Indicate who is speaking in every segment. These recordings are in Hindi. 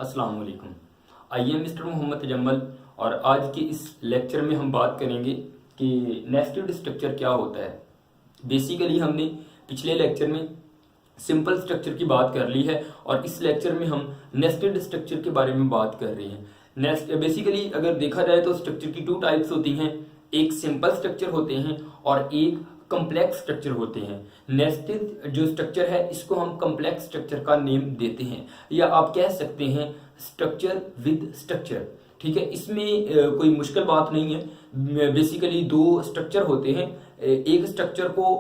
Speaker 1: अस्सलाम वालेकुम। I am mister Mohammad Tajammal और आज के इस लेक्चर में हम बात करेंगे कि नेस्टेड स्ट्रक्चर क्या होता है। बेसिकली हमने पिछले लेक्चर में सिंपल स्ट्रक्चर की बात कर ली है और इस लेक्चर में हम नेस्टेड स्ट्रक्चर के बारे में बात कर रहे हैं। नेस्ट बेसिकली अगर देखा जाए तो स्ट्रक्चर की 2 टाइप्स होती हैं, एक सिंपल स्ट्रक्चर होते हैं और एक कम्प्लेक्स स्ट्रक्चर होते हैं। नेस्टेड जो स्ट्रक्चर है इसको हम कम्प्लेक्स स्ट्रक्चर का नेम देते हैं या आप कह सकते हैं स्ट्रक्चर विद स्ट्रक्चर। ठीक है, इसमें कोई मुश्किल बात नहीं है। बेसिकली 2 स्ट्रक्चर होते हैं, एक स्ट्रक्चर को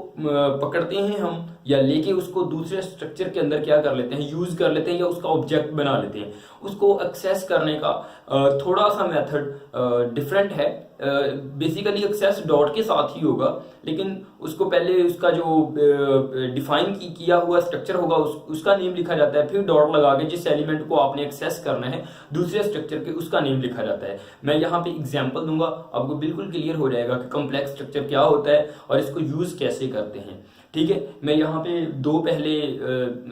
Speaker 1: पकड़ते हैं हम या लेके उसको दूसरे स्ट्रक्चर के अंदर क्या कर लेते हैं, यूज कर लेते हैं या उसका ऑब्जेक्ट बना लेते हैं। उसको एक्सेस करने का थोड़ा सा मेथड डिफरेंट है। बेसिकली एक्सेस डॉट के साथ ही होगा, लेकिन उसको पहले उसका जो डिफाइन किया हुआ स्ट्रक्चर होगा उसका नेम लिखा जाता है, फिर डॉट लगा के जिस एलिमेंट को आपने एक्सेस करना है दूसरे स्ट्रक्चर के उसका नेम लिखा जाता है। मैं यहाँ पे एग्जांपल दूंगा, आपको बिल्कुल क्लियर हो जाएगा कि कॉम्प्लेक्स स्ट्रक्चर क्या होता है और इसको यूज कैसे करते हैं। ठीक है, मैं यहाँ पे 2 पहले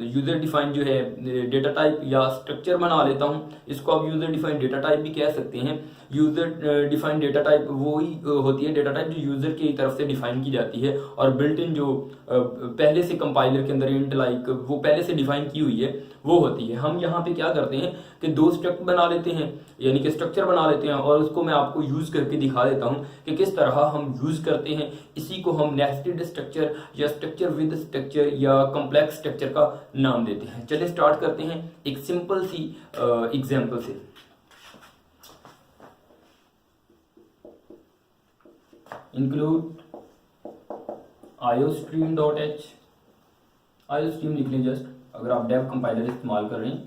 Speaker 1: यूजर डिफाइंड जो है डेटा टाइप या स्ट्रक्चर बना लेता हूँ। इसको आप यूजर डिफाइंड डेटा टाइप भी कह सकते हैं। यूजर डिफाइंड डेटा टाइप वो ही होती है डेटा टाइप जो यूजर की तरफ से डिफाइन की जाती है और बिल्ट इन जो पहले से कंपाइलर के अंदर इंट लाइक वो पहले से डिफाइन की हुई है वो होती है। हम यहाँ पे क्या करते हैं कि 2 स्ट्रक्चर बना लेते हैं, यानी कि स्ट्रक्चर बना लेते हैं और उसको मैं आपको यूज करके दिखा देता हूँ कि किस तरह हम यूज करते हैं। इसी को हम नेस्टेड स्ट्रक्चर या स्ट्रक्चर विद स्ट्रक्चर या कॉम्प्लेक्स स्ट्रक्चर का नाम देते हैं। चलिए स्टार्ट करते हैं एक सिंपल सी एग्जांपल से। इंक्लूड iostream.h, iostream लिख लें जस्ट, अगर आप डेव कंपाइलर इस्तेमाल कर रहे हैं।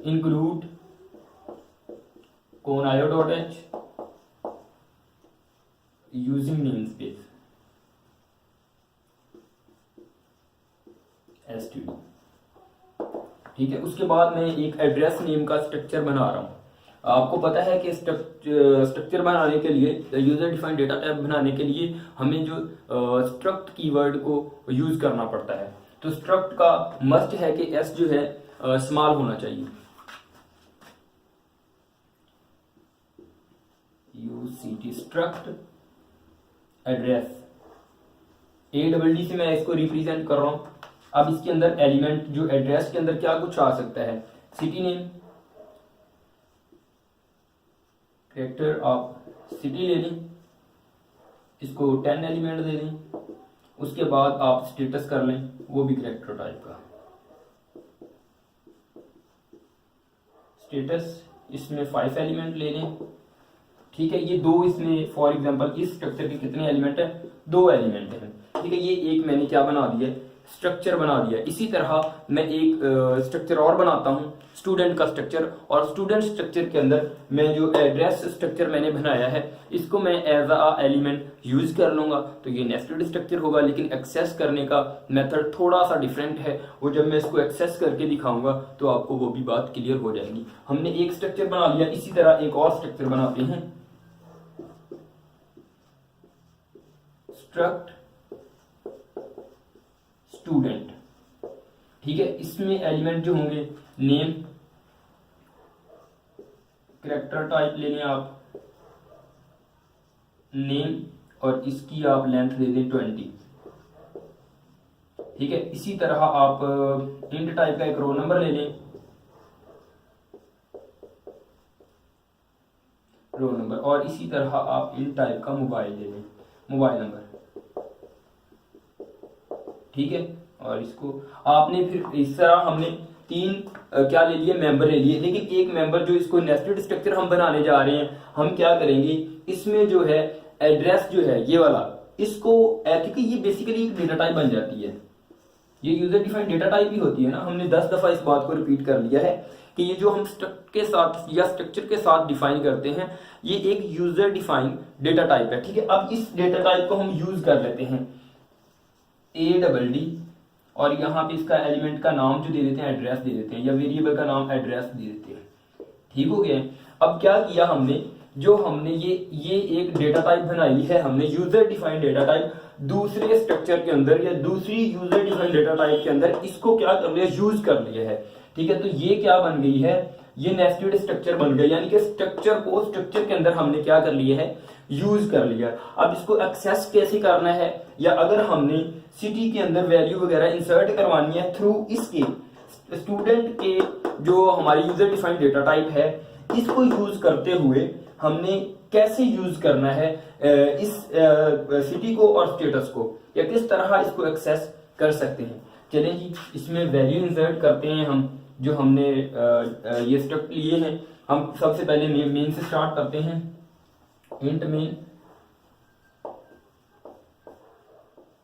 Speaker 1: Include conio.h using namespace std। ठीक है, उसके बाद मैं एक एड्रेस नेम का स्ट्रक्चर बना रहा हूँ। आपको पता है कि स्ट्रक्चर बनाने के लिए, यूजर डिफाइंड डेटा टाइप बनाने के लिए हमें जो स्ट्रक्ट कीवर्ड को यूज करना पड़ता है। तो स्ट्रक्ट का मस्ट है कि एस जो है स्मॉल होना चाहिए। यूसीटी स्ट्रक्ट एड्रेस, ADD से मैं इसको रिप्रेजेंट कर रहा हूं। अब इसके अंदर एलिमेंट जो एड्रेस के अंदर क्या कुछ आ सकता है, सिटी नेम, कैरेक्टर आप सिटी ले लें, इसको 10 एलिमेंट दे दें। उसके बाद आप स्टेटस कर लें, वो भी कैरेक्टर टाइप का स्टेटस, इसमें 5 एलिमेंट ले लें। ठीक है, ये 2 इसमें फॉर एग्जांपल इस स्ट्रक्चर के कितने एलिमेंट है, 2 एलिमेंट है। ठीक है, ये एक मैंने क्या बना दिया, स्ट्रक्चर बना दिया। इसी तरह मैं एक स्ट्रक्चर और बनाता हूँ, स्टूडेंट का स्ट्रक्चर, और स्टूडेंट स्ट्रक्चर के अंदर मैं जो एड्रेस स्ट्रक्चर मैंने बनाया है इसको मैं एज अ एलिमेंट यूज कर लूंगा। तो ये नेस्टेड स्ट्रक्चर होगा, लेकिन एक्सेस करने का मेथड थोड़ा सा डिफरेंट है। वो जब मैं इसको एक्सेस करके दिखाऊंगा तो आपको वो भी बात क्लियर हो जाएगी। हमने एक स्ट्रक्चर बना लिया, इसी तरह एक और स्ट्रक्चर बनाते हैं, स्ट्रक्ट स्टूडेंट। ठीक है, इसमें एलिमेंट जो होंगे नेम, कैरेक्टर टाइप ले लें आप नेम, और इसकी आप लेंथ दे दें 20। ठीक है, इसी तरह आप इंट टाइप का एक रो नंबर ले लें, रो नंबर, और इसी तरह आप इंट टाइप का मोबाइल ले लें, मोबाइल नंबर। ठीक है, और इसको आपने फिर इस तरह हमने 3 क्या ले लिए, मेंबर ले लिए। लेकिन एक मेंबर जो इसको नेस्टेड स्ट्रक्चर हम बनाने जा रहे हैं, हम क्या करेंगे, इसमें जो है एड्रेस जो है ये वाला, इसको क्योंकि ये बेसिकली एक डेटा टाइप बन जाती है, ये यूजर डिफाइंड डेटा टाइप ही होती है ना। हमने 10 दफा इस बात को रिपीट कर लिया है कि ये जो हम स्ट्रक्ट के साथ या स्ट्रक्चर के साथ डिफाइन करते हैं ये एक यूजर डिफाइंड डेटा टाइप है। ठीक है, अब इस डेटा टाइप को हम यूज कर लेते हैं ADD, और यहाँ पे इसका एलिमेंट का नाम जो दे देते हैं एड्रेस दे देते हैं, या वेरिएबल का नाम एड्रेस दे देते हैं। ठीक हो गया। अब क्या किया हमने, जो हमने ये एक डेटा टाइप बनाई है, हमने यूजर डिफाइंड डेटा टाइप दूसरे स्ट्रक्चर के अंदर या दूसरी यूजर डिफाइंड डेटा टाइप के अंदर इसको क्या कर लिया, यूज कर लिया है। ठीक है, तो ये क्या बन गई है, ये नेस्टेड स्ट्रक्चर बन गया, यानी कि स्ट्रक्चर को स्ट्रक्चर के अंदर हमने क्या कर लिया है, यूज कर लिया। अब इसको एक्सेस कैसे करना है, या अगर हमने सिटी के अंदर वैल्यू वगैरह इंसर्ट करवानी है थ्रू इसके स्टूडेंट के जो हमारी यूजर डिफाइंड डेटा टाइप है, इसको यूज करते हुए हमने कैसे यूज करना है इस सिटी को और स्टेटस को, या किस तरह इसको एक्सेस कर सकते हैं। चलें जी, इसमें वैल्यू इंसर्ट करते हैं हम, जो हमने ये स्ट्रक्ट लिए हैं। हम सबसे पहले मेन से स्टार्ट करते हैं, इंट मेन।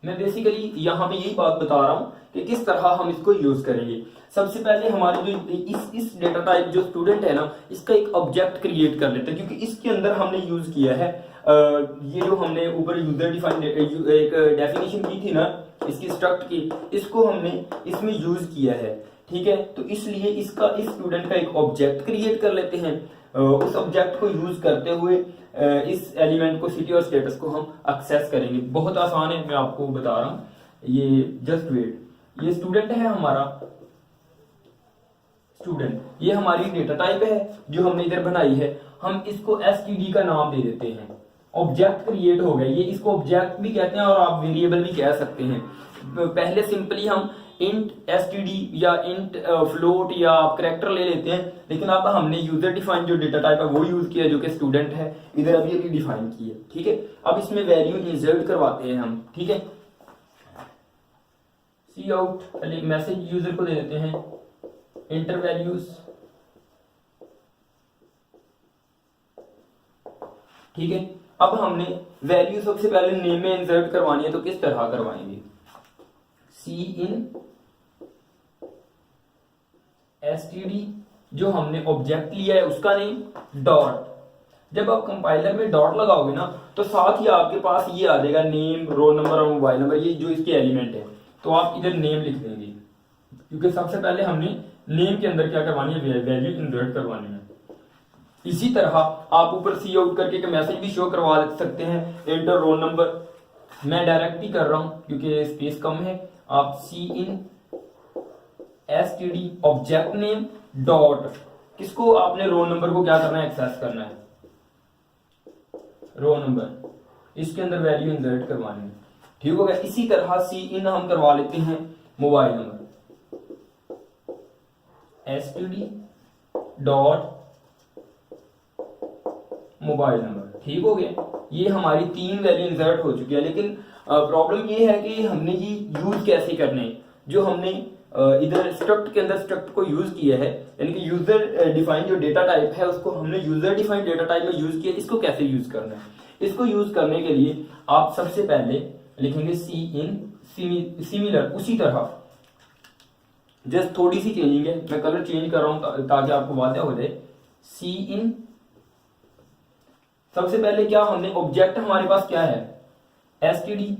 Speaker 1: मैं बेसिकली यहाँ पे यही बात बता रहा हूँ कि किस तरह हम इसको यूज करेंगे। सबसे पहले हमारे जो इस डेटा टाइप जो स्टूडेंट है ना, इसका एक ऑब्जेक्ट क्रिएट कर लेते हैं, क्योंकि इसके अंदर हमने यूज किया है ये जो हमने ऊपर यूजर डिफाइंड एक डेफिनेशन की थी ना इसकी स्ट्रक्ट की, इसको हमने इसमें यूज किया है। ठीक है, तो इसलिए इसका इस स्टूडेंट का एक ऑब्जेक्ट क्रिएट कर लेते हैं। उस ऑब्जेक्ट को यूज करते हुए इस एलिमेंट को सिटी और स्टेटस को हम एक्सेस करेंगे। बहुत आसान है, मैं आपको बता रहा हूं, ये जस्ट वेट। ये स्टूडेंट है हमारा, स्टूडेंट, ये हमारी डेटा टाइप है जो हमने इधर बनाई है। हम इसको एसटीडी का नाम दे देते हैं, ऑब्जेक्ट क्रिएट हो गया। ये इसको ऑब्जेक्ट भी कहते हैं और आप वेरिएबल भी कह सकते हैं। पहले सिंपली हम इंट एसटीडी या इंट फ्लोट या आप कैरेक्टर ले लेते हैं, लेकिन अब हमने यूजर डिफाइन जो डेटा टाइप है वो यूज किया, जो कि स्टूडेंट है, इधर अभी अभी डिफाइन की है। ठीक है, अब इसमें वैल्यू इंसर्ट करवाते हैं हम। ठीक है, सी आउट, पहले मैसेज यूजर को दे देते हैं, इंटर वैल्यूज। ठीक है, अब हमने वैल्यू सबसे पहले नेम में इंसर्ट करवानी है, तो किस तरह करवाएंगे, सी इन एसटीडी, जो हमने ऑब्जेक्ट लिया है उसका नेम, डॉट। जब आप कंपाइलर में डॉट लगाओगे ना, तो साथ ही आपके पास ये आ जाएगा नेम, रोल नंबर और मोबाइल नंबर, ये जो इसके एलिमेंट है। तो आप इधर नेम लिख देंगे, क्योंकि सबसे पहले हमने नेम के अंदर क्या करवानी है, वैल्यू इंसर्ट करवानी है। इसी तरह आप ऊपर सी आउट करके एक मैसेज भी शो करवा सकते हैं, एंटर रोल नंबर। मैं डायरेक्ट ही कर रहा हूं क्योंकि स्पेस कम है। आप सी इन एसटीडी ऑब्जेक्ट नेम डॉट, किसको आपने रोल नंबर को क्या करना है, एक्सेस करना है, रोल नंबर, इसके अंदर वैल्यू इंसर्ट करवानी है। ठीक हो गया। इसी तरह सी इन हम करवा लेते हैं mobile number, STD dot mobile number. ठीक हो गया, ये हमारी 3 वैल्यू इंसर्ट हो चुकी है। लेकिन प्रॉब्लम ये है कि हमने ये यूज कैसे करने हैं। जो हमने इधर स्ट्रक्ट के अंदर स्ट्रक्ट को यूज किया है, यानी कि यूजर डिफाइन जो डेटा टाइप है उसको हमने यूजर डिफाइन डेटा टाइप में यूज किया। इसको कैसे यूज करना है, इसको यूज करने के लिए आप सबसे पहले लिखेंगे सी इन सिमिलर, उसी तरह जस्ट थोड़ी सी चेंजिंग है, मैं कलर चेंज कर रहा हूं ताकि आपको वाज़ेह हो जाए। सी इन, सबसे पहले क्या हमने ऑब्जेक्ट हमारे पास क्या है, एसटीडी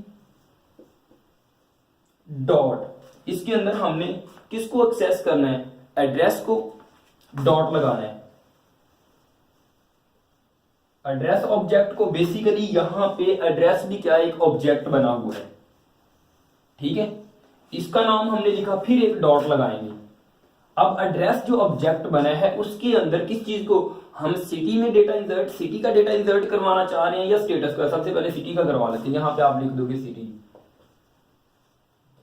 Speaker 1: डॉट, इसके अंदर हमने किसको एक्सेस करना है, एड्रेस को, डॉट लगाना है। एड्रेस ऑब्जेक्ट को बेसिकली यहां पे एड्रेस भी क्या एक ऑब्जेक्ट बना हुआ है। ठीक है, इसका नाम हमने लिखा, फिर एक डॉट लगाएंगे। अब एड्रेस जो ऑब्जेक्ट बना है उसके अंदर किस चीज को हम सिटी में डेटा इंसर्ट, सिटी का डेटा इंसर्ट करवाना चाह रहे हैं या स्टेटस का। सबसे पहले सिटी का करवा लेते हैं, यहां पे आप लिख दोगे सिटी।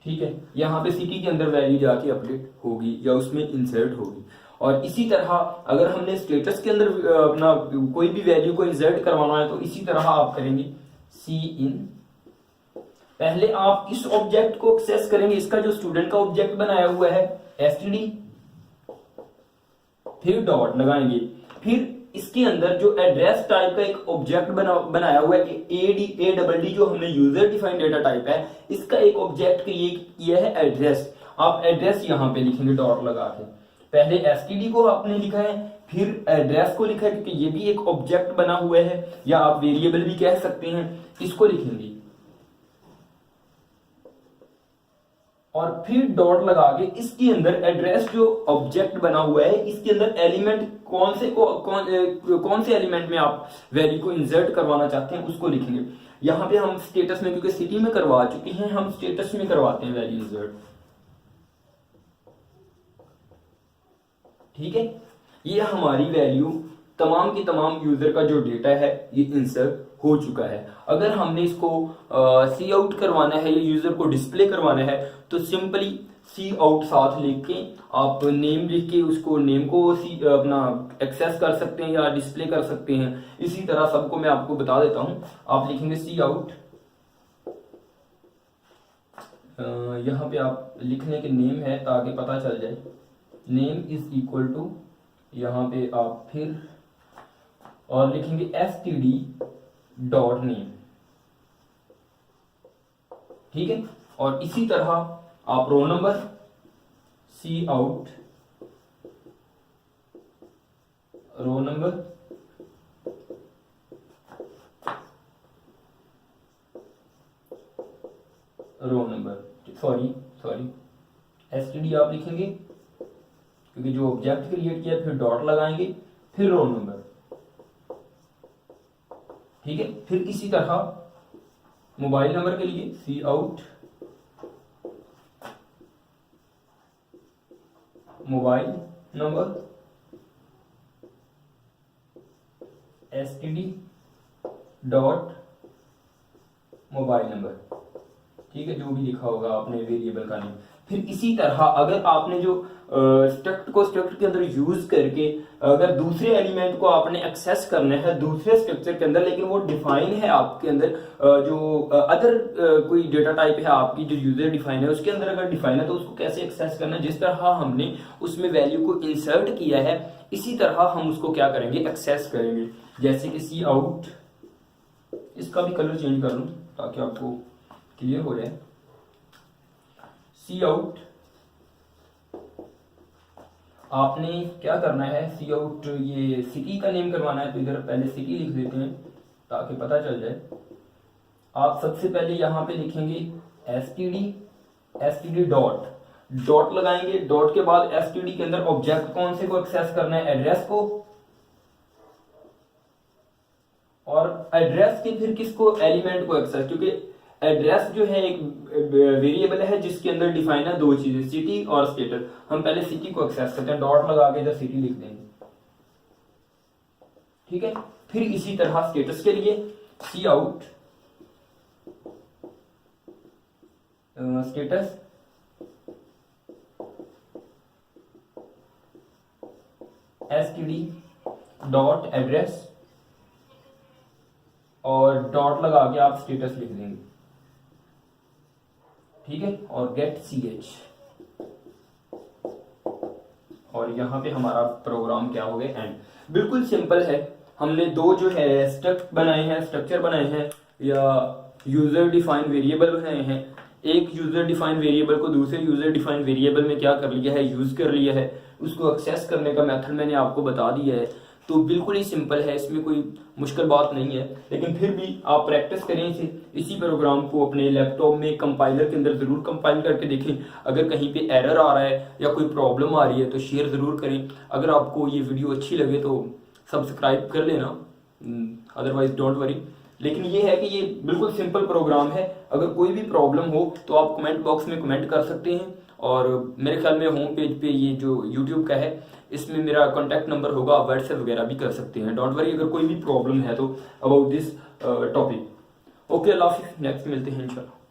Speaker 1: ठीक है, यहां पे सिटी के अंदर वैल्यू जाके अपडेट होगी या उसमें इंसर्ट होगी। और इसी तरह अगर हमने स्टेटस के अंदर अपना कोई भी वैल्यू को इंसर्ट करवाना है तो इसी तरह आप करेंगे सी इन, पहले आप इस ऑब्जेक्ट को एक्सेस करेंगे, इसका जो स्टूडेंट का ऑब्जेक्ट बनाया हुआ है एसटीडी, फिर डॉट लगाएंगे, फिर इसके अंदर जो एड्रेस टाइप का एक ऑब्जेक्ट बनाया हुआ है ADD जो हमने यूजर डिफाइंड डेटा टाइप है, इसका एक ऑब्जेक्ट क्रिएट किया है एड्रेस। आप एड्रेस यहां पे लिखेंगे डॉट लगा के, पहले एसटीडी को आपने लिखा है फिर एड्रेस को लिखा है, क्योंकि ये भी एक ऑब्जेक्ट बना हुआ है या आप वेरिएबल भी कह सकते हैं, इसको लिखेंगे और फिर डॉट लगा के इसके अंदर एड्रेस जो ऑब्जेक्ट बना हुआ है इसके अंदर एलिमेंट कौन से एलिमेंट में आप वैल्यू को इंसर्ट करवाना चाहते हैं उसको लिखेंगे। यहां पे हम स्टेटस में, क्योंकि सिटी में करवा चुके हैं, हम स्टेटस में करवाते हैं वैल्यू इंसर्ट। ठीक है, ये हमारी वैल्यू तमाम की तमाम यूजर का जो डेटा है ये इंसर्ट हो चुका है। अगर हमने इसको सी आउट करवाना है या यूजर को डिस्प्ले करवाना है तो सिंपली सी आउट साथ लिख के आप नेम लिख के उसको नेम को अपना एक्सेस कर सकते हैं या डिस्प्ले कर सकते हैं। इसी तरह सबको मैं आपको बता देता हूं। आप लिखेंगे सी आउट, यहाँ पे आप लिखने के नेम है ताकि पता चल जाए। नेम इज इक्वल टू, यहाँ पे आप फिर और लिखेंगे std डॉट नेम, ठीक है। और इसी तरह आप row number C out row number sorry std आप लिखेंगे क्योंकि जो ऑब्जेक्ट क्रिएट किया, फिर डॉट लगाएंगे, फिर रो नंबर, ठीक है। फिर इसी तरह मोबाइल नंबर के लिए cout mobile number std dot mobile number, ठीक है, जो भी लिखा होगा आपने वेरिएबल का नेम। फिर इसी तरह अगर आपने जो स्ट्रक्ट को स्ट्रक्ट के अंदर यूज करके अगर दूसरे एलिमेंट को आपने एक्सेस करना है दूसरे स्ट्रक्चर के अंदर, लेकिन वो डिफाइन है आपके अंदर, जो अदर कोई डेटा टाइप है आपकी जो यूजर डिफाइन है उसके अंदर अगर डिफाइन है तो उसको कैसे एक्सेस करना है, जिस तरह हमने उसमें वैल्यू को इंसर्ट किया है इसी तरह हम उसको क्या करेंगे, एक्सेस करेंगे। जैसे कि सी आउट, इसका भी कलर चेंज कर लूं ताकि आपको क्लियर हो जाए। सी आउट आपने क्या करना है, सी आउट ये सिटी का नेम करवाना है तो इधर पहले सिटी लिख देते हैं ताकि पता चल जाए। आप सबसे पहले यहां पे लिखेंगे std डॉट लगाएंगे, डॉट के बाद std के अंदर ऑब्जेक्ट कौन से को एक्सेस करना है, एड्रेस को, और एड्रेस के फिर किसको, एलिमेंट को एक्सेस, क्योंकि एड्रेस जो है एक वेरिएबल है जिसके अंदर डिफाइन है दो चीजें, सिटी और स्टेटस। हम पहले सिटी को एक्सेस करते हैं, डॉट लगा के इधर सिटी लिख देंगे, ठीक है। फिर इसी तरह स्टेटस के लिए cout status std dot address और डॉट लगा के आप स्टेटस लिख देंगे, ठीक है। और गेट ch, और यहां पे हमारा प्रोग्राम क्या हो गया, एंड। बिल्कुल सिंपल है। हमने दो जो है स्ट्रक्चर बनाए हैं या यूजर डिफाइंड वेरिएबल बनाए हैं। एक यूजर डिफाइंड वेरिएबल को दूसरे यूजर डिफाइंड वेरिएबल में क्या कर लिया है, यूज कर लिया है। उसको एक्सेस करने का मेथड मैंने आपको बता दिया है। तो बिल्कुल ही सिंपल है, इसमें कोई मुश्किल बात नहीं है। लेकिन फिर भी आप प्रैक्टिस करें इसी प्रोग्राम को अपने लैपटॉप में कंपाइलर के अंदर जरूर कंपाइल करके देखें। अगर कहीं पे एरर आ रहा है या कोई प्रॉब्लम आ रही है तो शेयर जरूर करें। अगर आपको ये वीडियो अच्छी लगे तो सब्सक्राइब कर लेना, अदरवाइज डोंट वरी। लेकिन ये है कि ये बिल्कुल सिंपल प्रोग्राम है। अगर कोई भी प्रॉब्लम हो तो आप कमेंट बॉक्स में कमेंट कर सकते हैं। और मेरे ख्याल में होम पेज पे ये जो यूट्यूब का है इसमें मेरा कॉन्टैक्ट नंबर होगा, आप व्हाट्सएप वगैरह भी कर सकते हैं। डोंट वरी अगर कोई भी प्रॉब्लम है तो अबाउट दिस टॉपिक। ओके, अल्लाह हाफिज़, नेक्स्ट मिलते हैं इंशाल्लाह।